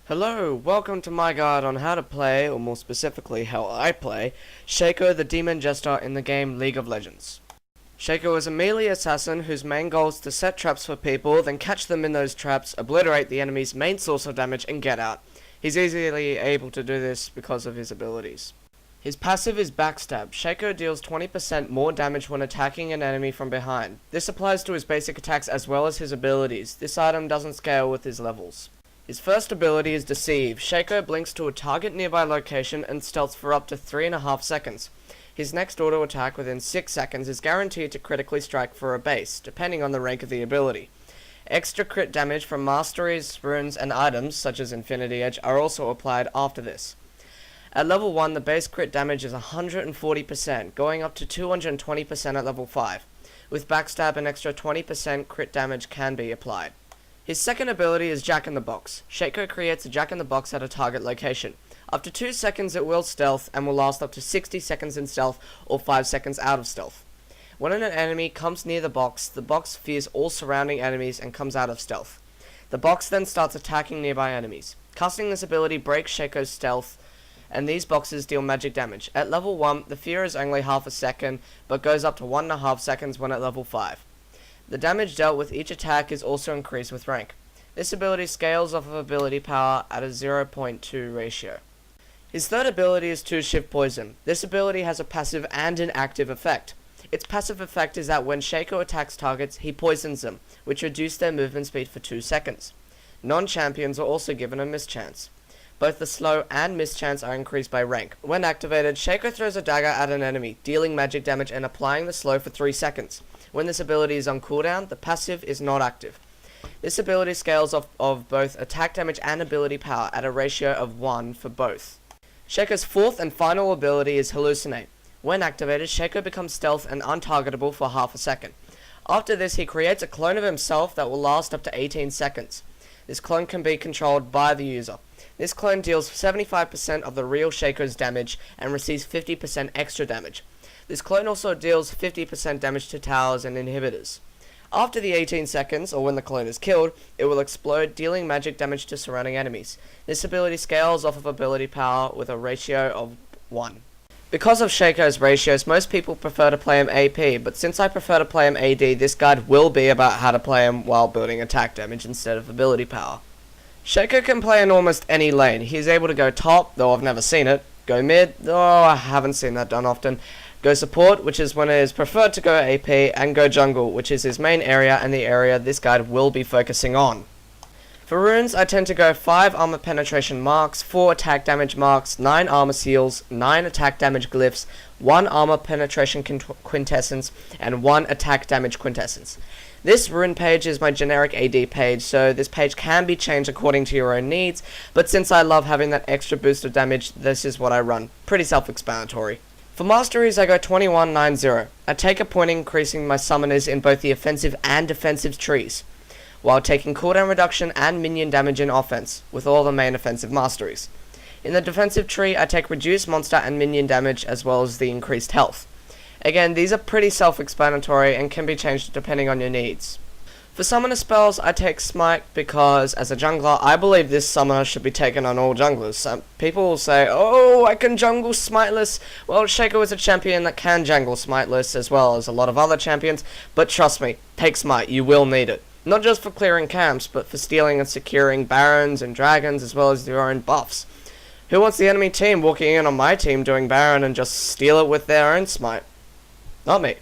Hello, welcome to my guide on how to play, or more specifically how I play, Shaco the Demon Jester in the game League of Legends. Shaco is a melee assassin whose main goal is to set traps for people, then catch them in those traps, obliterate the enemy's main source of damage, and get out. He's easily able to do this because of his abilities. His passive is Backstab. Shaco deals 20% more damage when attacking an enemy from behind. This applies to his basic attacks as well as his abilities. This item doesn't scale with his levels. His first ability is Deceive. Shaco blinks to a target nearby location and stealths for up to 3.5 seconds. His next auto attack within 6 seconds is guaranteed to critically strike for a base, depending on the rank of the ability. Extra crit damage from Masteries, runes, and items, such as Infinity Edge, are also applied after this. At level 1, the base crit damage is 140%, going up to 220% at level 5. With Backstab, an extra 20% crit damage can be applied. His second ability is Jack-in-the-Box. Shaco creates a Jack-in-the-Box at a target location. After 2 seconds it will stealth, and will last up to 60 seconds in stealth, or 5 seconds out of stealth. When an enemy comes near the box fears all surrounding enemies and comes out of stealth. The box then starts attacking nearby enemies. Casting this ability breaks Shaco's stealth, and these boxes deal magic damage. At level 1, the fear is only half a second, but goes up to 1.5 seconds when at level 5. The damage dealt with each attack is also increased with rank. This ability scales off of ability power at a 0.2 ratio. His third ability is 2-Shift Poison. This ability has a passive and an active effect. Its passive effect is that when Shaco attacks targets, he poisons them, which reduces their movement speed for 2 seconds. Non-champions are also given a mischance. Both the slow and mischance are increased by rank. When activated, Shaco throws a dagger at an enemy, dealing magic damage and applying the slow for 3 seconds. When this ability is on cooldown, the passive is not active. This ability scales off of both attack damage and ability power at a ratio of 1 for both. Shaco's fourth and final ability is Hallucinate. When activated, Shaco becomes stealth and untargetable for half a second. After this, he creates a clone of himself that will last up to 18 seconds. This clone can be controlled by the user. This clone deals 75% of the real Shaco's damage and receives 50% extra damage. This clone also deals 50% damage to towers and inhibitors. After the 18 seconds, or when the clone is killed, it will explode, dealing magic damage to surrounding enemies. This ability scales off of ability power with a ratio of 1. Because of Shaco's ratios, most people prefer to play him AP, but since I prefer to play him AD, this guide will be about how to play him while building attack damage instead of ability power. Shaco can play in almost any lane. He is able to go top, though I've never seen it, go mid, though I haven't seen that done often, go support, which is when it is preferred to go AP, and go jungle, which is his main area and the area this guide will be focusing on. For runes, I tend to go 5 armor penetration marks, 4 attack damage marks, 9 armor seals, 9 attack damage glyphs, 1 armor penetration quintessence, and 1 attack damage quintessence. This rune page is my generic AD page, so this page can be changed according to your own needs, but since I love having that extra boost of damage, this is what I run. Pretty self-explanatory. For Masteries, I go 21-9-0. I take a point increasing my summoners in both the offensive and defensive trees, while taking cooldown reduction and minion damage in offense, with all the main offensive Masteries. In the defensive tree, I take reduced monster and minion damage as well as the increased health. Again, these are pretty self-explanatory and can be changed depending on your needs. For summoner spells, I take Smite because, as a jungler, I believe this summoner should be taken on all junglers. People will say, oh, I can jungle Smiteless. Well, Shaco is a champion that can jungle Smiteless as well as a lot of other champions, but trust me, take Smite, you will need it. Not just for clearing camps, but for stealing and securing barons and dragons as well as your own buffs. Who wants the enemy team walking in on my team doing baron and just steal it with their own Smite? Not me.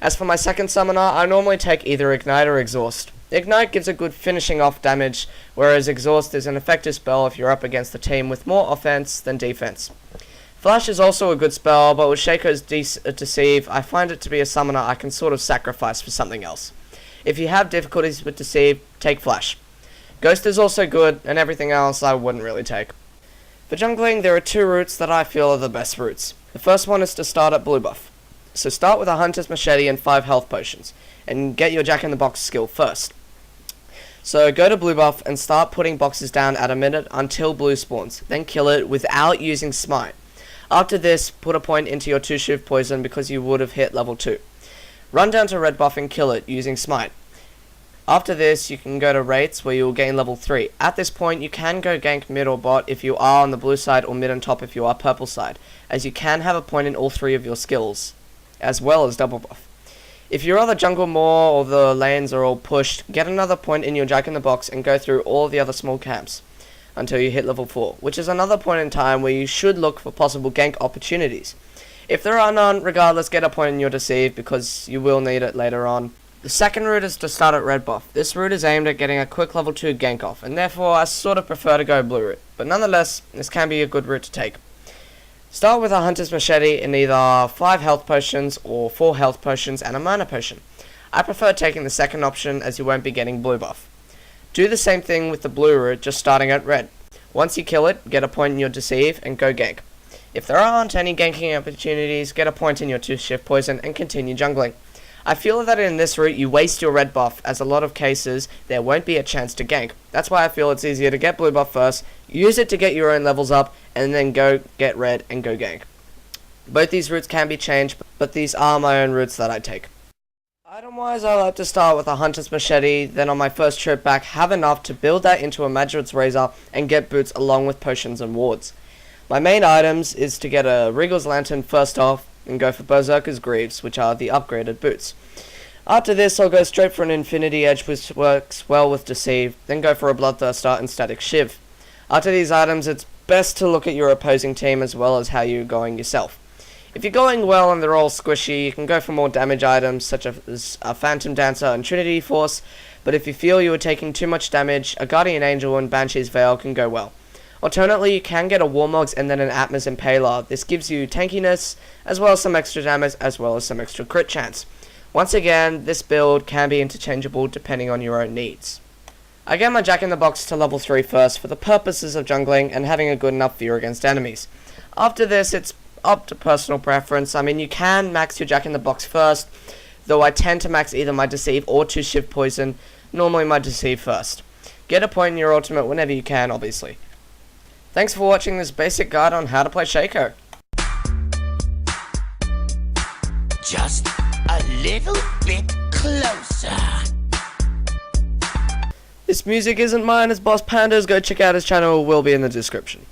As for my second summoner, I normally take either Ignite or Exhaust. Ignite gives a good finishing off damage, whereas Exhaust is an effective spell if you're up against a team with more offense than defense. Flash is also a good spell, but with Shaco's Deceive, I find it to be a summoner I can sort of sacrifice for something else. If you have difficulties with Deceive, take Flash. Ghost is also good, and everything else I wouldn't really take. For jungling, there are 2 routes that I feel are the best routes. The first one is to start at blue buff. So start with a Hunter's Machete and 5 health potions, and get your Jack-in-the-Box skill first. So go to blue buff and start putting boxes down at a minute until blue spawns, then kill it without using Smite. After this, put a point into your 2-Shift Poison because you would have hit level 2. Run down to red buff and kill it using Smite. After this, you can go to rates where you will gain level 3. At this point, you can go gank mid or bot if you are on the blue side, or mid and top if you are purple side, as you can have a point in all 3 of your skills, as well as double buff. If you're on the jungle more or the lanes are all pushed, get another point in your Jack in the Box and go through all the other small camps until you hit level 4, which is another point in time where you should look for possible gank opportunities. If there are none, regardless, get a point in your Deceive because you will need it later on. The second route is to start at red buff. This route is aimed at getting a quick level 2 gank off, and therefore I sort of prefer to go blue route, but nonetheless, this can be a good route to take. Start with a hunter's machete in either 5 health potions or 4 health potions and a mana potion. I prefer taking the second option as you won't be getting blue buff. Do the same thing with the blue route, just starting at red. Once you kill it, get a point in your Deceive and go gank. If there aren't any ganking opportunities, get a point in your 2 shift poison and continue jungling. I feel that in this route you waste your red buff, as a lot of cases there won't be a chance to gank. That's why I feel it's easier to get blue buff first, use it to get your own levels up, and then go get red and go gank. Both these routes can be changed, but these are my own routes that I take. Item wise, I like to start with a hunter's machete, then on my first trip back have enough to build that into a Madrid's razor and get boots along with potions and wards. My main items is to get a Regal's Lantern first off, and go for Berserker's Greaves, which are the upgraded boots. After this, I'll go straight for an Infinity Edge, which works well with Deceive, then go for a Bloodthirster and Static Shiv. After these items, it's best to look at your opposing team as well as how you're going yourself. If you're going well and they're all squishy, you can go for more damage items such as a Phantom Dancer and Trinity Force, but if you feel you are taking too much damage, a Guardian Angel and Banshee's Veil can go well. Alternately, you can get a Warmogs and then an Atma's Impaler. This gives you tankiness, as well as some extra damage, as well as some extra crit chance. Once again, this build can be interchangeable depending on your own needs. I get my Jack in the Box to level 3 first for the purposes of jungling and having a good enough view against enemies. After this, it's up to personal preference. I mean, you can max your Jack in the Box first, though I tend to max either my Deceive or 2 Shift Poison, normally my Deceive first. Get a point in your ultimate whenever you can, obviously. Thanks for watching this basic guide on how to play Shaco. Just a little bit closer. This music isn't mine, it's Boss Panda's. Go check out his channel, it will be in the description.